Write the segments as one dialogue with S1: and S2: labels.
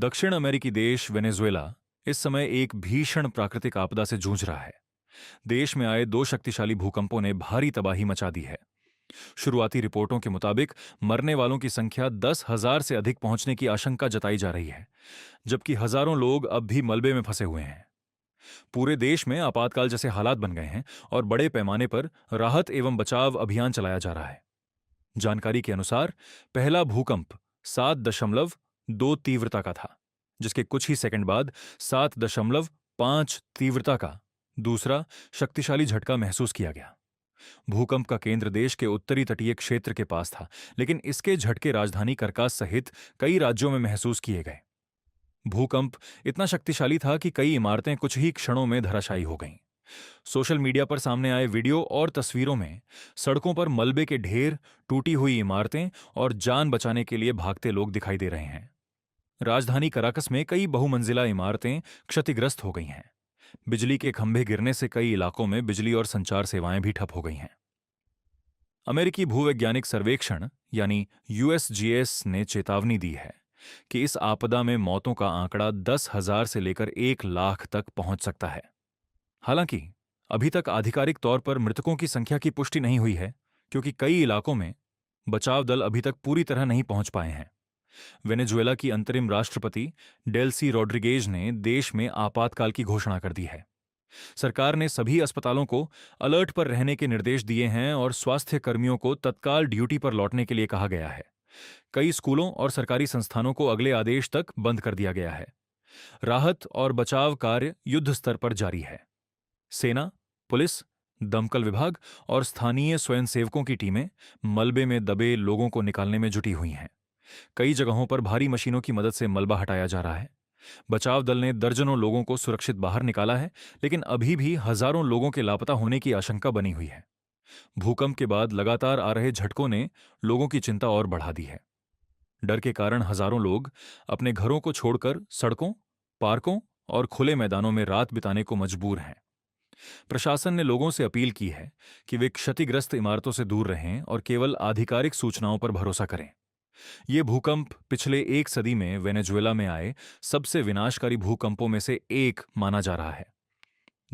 S1: दक्षिण अमेरिकी देश वेनेजुएला इस समय एक भीषण प्राकृतिक आपदा से जूझ रहा है। देश में आए दो शक्तिशाली भूकंपों ने भारी तबाही मचा दी है। शुरुआती रिपोर्टों के मुताबिक मरने वालों की संख्या 10,000 से अधिक पहुंचने की आशंका जताई जा रही है, जबकि हजारों लोग अब भी मलबे में फंसे हुए हैं। पूरे देश में आपातकाल जैसे हालात बन गए हैं और बड़े पैमाने पर राहत एवं बचाव अभियान चलाया जा रहा है। जानकारी के अनुसार पहला भूकंप 7.2 तीव्रता का था, जिसके कुछ ही सेकंड बाद 7.5 तीव्रता का दूसरा शक्तिशाली झटका महसूस किया गया। भूकंप का केंद्र देश के उत्तरी तटीय क्षेत्र के पास था, लेकिन इसके झटके राजधानी करकास सहित कई राज्यों में महसूस किए गए। भूकंप इतना शक्तिशाली था कि कई इमारतें कुछ ही क्षणों में धराशायी हो गईं। सोशल मीडिया पर सामने आए वीडियो और तस्वीरों में सड़कों पर मलबे के ढेर, टूटी हुई इमारतें और जान बचाने के लिए भागते लोग दिखाई दे रहे हैं। राजधानी कराकस में कई बहुमंजिला इमारतें क्षतिग्रस्त हो गई हैं। बिजली के खंभे गिरने से कई इलाकों में बिजली और संचार सेवाएं भी ठप हो गई हैं। अमेरिकी भूवैज्ञानिक सर्वेक्षण यानी यूएसजीएस ने चेतावनी दी है कि इस आपदा में मौतों का आंकड़ा 10,000 से लेकर 1 लाख तक पहुंच सकता है। हालांकि अभी तक आधिकारिक तौर पर मृतकों की संख्या की पुष्टि नहीं हुई है, क्योंकि कई इलाकों में बचाव दल अभी तक पूरी तरह नहीं पहुंच पाए हैं। वेनेजुएला की अंतरिम राष्ट्रपति डेल्सी रोड्रिगेज ने देश में आपातकाल की घोषणा कर दी है। सरकार ने सभी अस्पतालों को अलर्ट पर रहने के निर्देश दिए हैं और स्वास्थ्य कर्मियों को तत्काल ड्यूटी पर लौटने के लिए कहा गया है। कई स्कूलों और सरकारी संस्थानों को अगले आदेश तक बंद कर दिया गया है। राहत और बचाव कार्य युद्ध स्तर पर जारी है। सेना, पुलिस, दमकल विभाग और स्थानीय स्वयंसेवकों की टीमें मलबे में दबे लोगों को निकालने में जुटी हुई हैं। कई जगहों पर भारी मशीनों की मदद से मलबा हटाया जा रहा है। बचाव दल ने दर्जनों लोगों को सुरक्षित बाहर निकाला है, लेकिन अभी भी हजारों लोगों के लापता होने की आशंका बनी हुई है। भूकंप के बाद लगातार आ रहे झटकों ने लोगों की चिंता और बढ़ा दी है। डर के कारण हजारों लोग अपने घरों को छोड़कर सड़कों, पार्कों और खुले मैदानों में रात बिताने को मजबूर हैं। प्रशासन ने लोगों से अपील की है कि वे क्षतिग्रस्त इमारतों से दूर रहें और केवल आधिकारिक सूचनाओं पर भरोसा करें। ये भूकंप पिछले एक सदी में वेनेजुएला में आए सबसे विनाशकारी भूकंपों में से एक माना जा रहा है।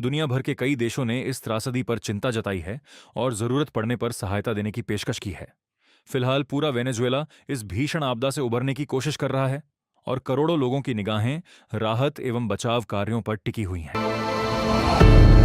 S1: दुनिया भर के कई देशों ने इस त्रासदी पर चिंता जताई है और जरूरत पड़ने पर सहायता देने की पेशकश की है। फिलहाल पूरा वेनेजुएला इस भीषण आपदा से उबरने की कोशिश कर रहा है और करोड़ों लोगों की निगाहें राहत एवं बचाव कार्यों पर टिकी हुई हैं।